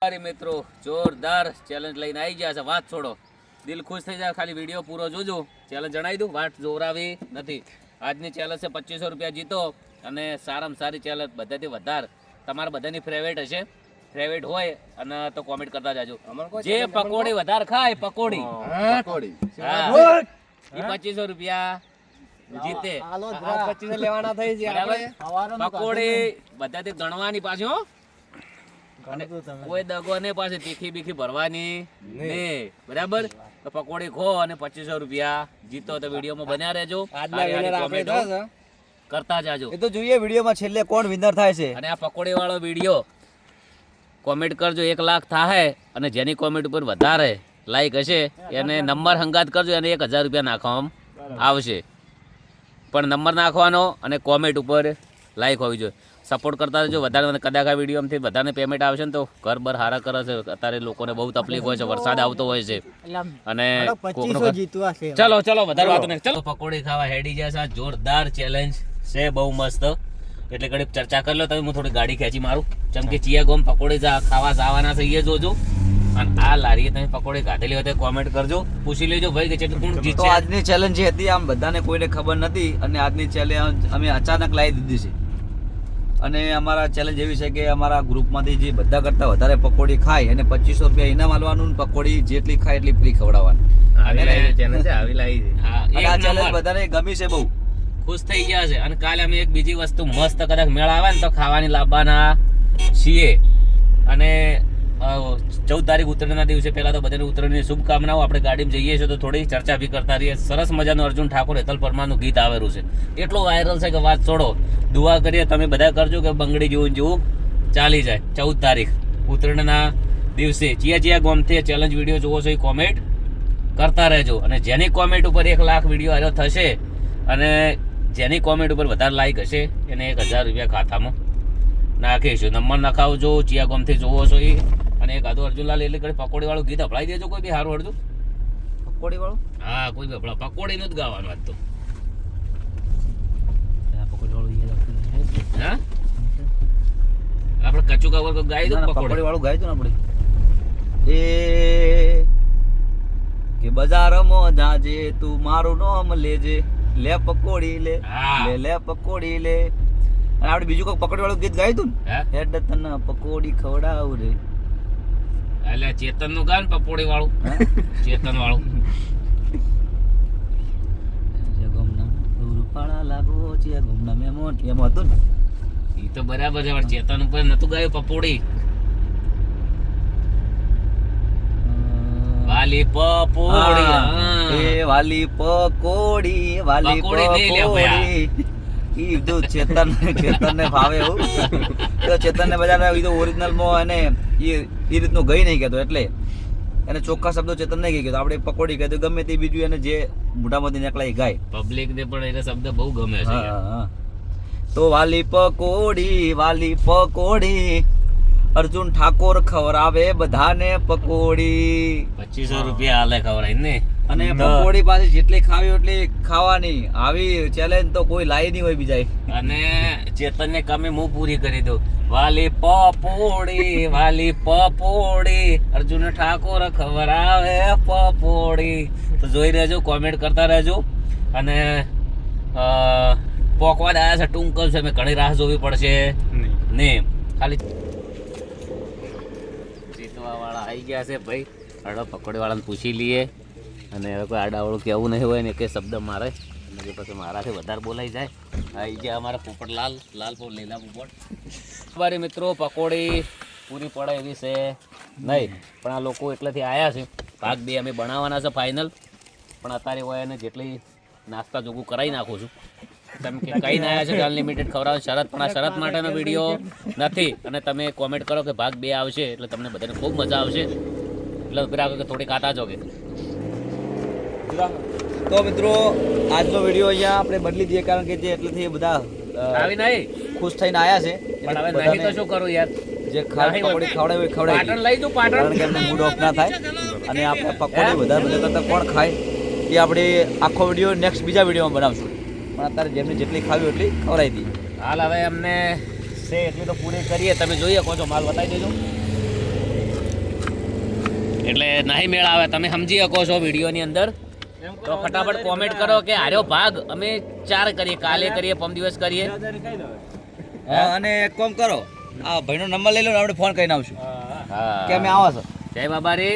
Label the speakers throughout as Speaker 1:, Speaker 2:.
Speaker 1: અરે મિત્રો જોરદાર ચેલેન્જ લઈને આવી ગયા છે. વાત છોડો, દિલ ખુશ થઈ જાય. ખાલી વિડીયો પૂરો જોજો. ચેલેન્જ જણાવી દઉં, વાત જોરાવી નથી. આજની ચેલેન્જ છે 2500 રૂપિયા જીતો અને સારામાં સારી ચેલેન્જ બધાથી વધારે તમારા બધાની ફેવરેટ હશે. ફેવરેટ હોય અને તો કોમેન્ટ કરતા જાજો. જે પકોડી વધારે ખાય પકોડી એ 2500 રૂપિયા જીતે.
Speaker 2: લેવાના થઈ છે
Speaker 1: પકોડી બધાથી ગણવાની પાછી હો. કોઈ દગો ને પાસે તીખી બીખી ભરવાની નહીં, બરાબર? તો પકોડી ખો અને 2500 રૂપિયા જીતો. તો વિડીયોમાં બન્યા રહેજો, કરતા જાજો.
Speaker 2: એ તો જોઈએ વિડીયોમાં છેલ્લે કોણ વિનર થાય છે.
Speaker 1: અને આ પકોડી વાળો વિડીયો કોમેન્ટ કરજો, 1 લાખ થાય અને જેની કોમેન્ટ ઉપર વધારે લાઈક હશે એને નંબર હંગાત કરજો, એને 1000 રૂપિયા નાખવામાં આવશે. પણ નંબર નાખવાનો અને કોમેન્ટ ઉપર લાઈક હોવી જોઈએ. સપોર્ટ કરતા રહેજો વધારે. કદાચ આ વિડીયોમાંથી વધારે પેમેન્ટ આવશે ને તો ઘર બર હારા કરે છે. અત્યારે લોકોને બહુ તકલીફ હોય છે, વરસાદ આવતો હોય છે અને ચલો ચલો વધારે વાતો નહીં. ચલો પકોડી ખાવા હેડી જાય છે. જોરદાર ચેલેન્જ છે, બહુ મસ્ત. એટલે ઘડી ચર્ચા કરી લો તમે, હું થોડી ગાડી ખેંચી મારું. જેમ કે ચિયા ગોમ પકોડી ખાવા જવાના છે એ જોજો. અને આ લારીએ તમે પકોડી ખાધેલી હોય તો કોમેન્ટ કરજો, પૂછી લેજો ભાઈ કે કોણ જીતશે.
Speaker 2: તો આજની ચેલેન્જ જે હતી આમ બધાને કોઈને ખબર નથી અને આજની ચેલેન્જ અમે અચાનક લાવી દીધી છે. અને અમારા ચેલેન્જ એવી છે કે અમારા ગ્રુપમાંથી જે બધા કરતા વધારે પકોડી ખાય અને 2500 રૂપિયા ઇનામ આલવાનું, પકોડી જેટલી ખાય એટલી ફ્રી ખવડાવવાની. આ ચેલેન્જ બધાને ગમી છે, બહુ
Speaker 1: ખુશ થઈ ગયા છે. અને કાલે અમે એક બીજી વસ્તુ મસ્ત કદાચ મેળ આવે ને તો ખાવાની લાવવાના છીએ. અને 14 તારીખ ઉત્તરાયણના દિવસે પહેલા તો બધાને ઉત્તરાયણની શુભકામનાઓ. આપણે ગાડીમાં જઈએ છીએ તો થોડી ચર્ચા બી કરતા રહીએ. સરસ મજાનું અર્જુન ઠાકોર હેતલ પરમારનું ગીત આવેલું છે, એટલું વાયરલ છે કે વાત છોડો. દુઆ કરીએ તમે બધા કરજો કે બંગડી જેવું ચાલી જાય. 14 તારીખ ઉત્તરાયણના દિવસે ચિયા ગોમથી ચેલેન્જ વિડીયો જોવો છો એ કોમેન્ટ કરતા રહેજો. અને જેની કોમેન્ટ ઉપર 1 લાખ વિડીયો આવ્યો થશે અને જેની કોમેન્ટ ઉપર વધારે લાઈક હશે એને 1000 રૂપિયા ખાતામાં નાખીશું. નંબર નખાવજો, ચિયા ગોમથી જોવો છો એ. અને એક આદુ અર્જુનલાલ એટલે કઈ પકોડી વાળું ગીત અપડાવી દેજો કોઈ બી સારું અડધું.
Speaker 2: પકોડી વાળું?
Speaker 1: હા, કોઈ બી અપડા. પકોડી નું જ ગાવાનું આજ તો. હા, આપણે કચ્ચું કાવર ગાઈ દો.
Speaker 2: પકોડી વાળું ગાઈ દો ને આપણે. એ કે બજારમાં જાજે તું મારું નામ લેજે, લે પકોડી લે લે પકોડી લે. અને આપણે બીજું કોઈ પકોડી વાળું ગીત ગાયું તું ને, હેડ તને પકોડી ખવડાવું રે.
Speaker 1: એટલે ચેતન નું ગાન પકોડી વાળું, ચેતન વાળું. એ તો બરાબર છે, પણ ચેતન ઉપર નતું ગાયું પકોડી. વાલી પકોડી,
Speaker 2: એ વાલી પકોડી, વાલી પકોડી. ઈ જો ચેતન ને ભાવે એવું. તો ચેતન ને બજાર ઈ તો ઓરિજિનલ માં અને ઈ રીતનું ગઈ નહીં કેતો, એટલે એને ચોખ્ખા શબ્દો ચેતન નહીં કહી કેતો. આપણે પકોડી કહે તો ગમે તે બીજું એને જે મોઢામાંથી નીકળે એ ગાય.
Speaker 1: પબ્લિક ને પણ એને શબ્દ બહુ ગમે છે.
Speaker 2: તો વાલી પકોડી અર્જુન ઠાકોર ખવરાવે બધાને પકોડી.
Speaker 1: 2500 રૂપિયા હાલે ખવરાય ને.
Speaker 2: અને પકોડી પાછી જેટલી ખાવી એટલી ખાવાની. આવી ચેલેન્જ તો કોઈ લાવી નહીં હોય બીજા.
Speaker 1: અને ચેતન ને કમી હું પૂરી કરી દઉં. વાલી પકોડી અર્જુન ઠાકોર ખવરાવે પકોડી. તો જોઈ રહેજો, કોમેન્ટ કરતા રહેજો. અને પોકવા આવ્યા છે, ટૂંકલ છે, મેં ઘણી રાહ જોવી પડશે નહીં. ખાલી જીતવા વાળા આવી ગયા છે ભાઈ. હડો પકોડી વાળાને પૂછી લઈએ. અને હવે કોઈ આડાવાળું કેવું નહીં હોય ને કે શબ્દ મારે અને પછી મારાથી વધારે બોલાઈ જાય. આવી ગયા અમારા પોપટલાલ, લીલા પોપટ. અમારી મિત્રો પકોડી પૂરી પડે એવી છે નહીં, પણ આ લોકો એટલેથી આવ્યા છે. ભાગ 2 અમે બનાવવાના છે ફાઇનલ. પણ અત્યારે હોય એને જેટલી નાસ્તા જોગું કરાવી નાખું છું. કેમ કે કઈ ના આવ્યા છે કે અનલિમિટેડ ખવડાવે શરત, પણ આ શરત માટેનો વિડીયો નથી. અને તમે કોમેન્ટ કરો કે ભાગ 2 આવશે એટલે તમને બધાને ખૂબ મજા આવશે. એટલે ઉભી રાખો કે થોડી કાતા જો કે.
Speaker 2: તો મિત્રો આજનો વિડીયો અહીંયા આપણે બદલી દઈએ, કારણ કે જે એટલેથી બધા
Speaker 1: આવી નહીં
Speaker 2: ખુશ થઈને આવ્યા છે.
Speaker 1: પણ હવે નહીં તો શું કરું યાર,
Speaker 2: જે પકોડી ખવડાવી
Speaker 1: પાટણ લઈ દઉં, પાટણ,
Speaker 2: કારણ કે એમને મૂડ ઓફ ના થાય. અને આપણે પકોડી વધારે બધા કરતાં કોણ ખાય એ આપણે આખો વિડીયો નેક્સ્ટ બીજા વિડીયોમાં બનાવશું. પણ અત્યારે જેમને જેટલી ખાવી એટલી ખવડાવી દઈએ.
Speaker 1: હાલ હવે અમને છે એટલી તો પૂરી કરીએ. તમે જોઈએ કહો છો, માલ બતાવી દેજો. એટલે નહીં મેળ આવે. તમે સમજી શકો છો વિડીયોની અંદર. તો ફટાફટ કોમેન્ટ કરો કે આર્યો ભાગ અમે 4 કરીએ, કાલે કરીએ, પરમ દિવસ કરીએ.
Speaker 2: હા, અને એક કામ કરો, આ ભાઈનો નંબર લઈ લો ને આપણે ફોન કરીને આવશું
Speaker 1: હા
Speaker 2: કે અમે આવો છો.
Speaker 1: જય બાબા રે,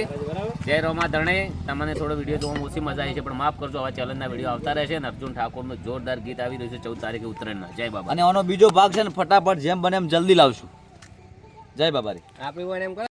Speaker 1: જય રોમા ધરણે. તમને થોડો વિડીયો જોવામાં ઓછી મજા આવી છે પણ માફ કરજો. આવા ચેનલના વિડીયો આવતા રહેશે ને અર્જુન ઠાકોરનું જોરદાર ગીત આવી રહ્યું છે 14 તારીખે ઉત્તરાયણના. જય બાબા.
Speaker 2: અને આનો બીજો ભાગ છે ને ફટાફટ જેમ બને એમ જલ્દી લાવશું. જય બાબા રે.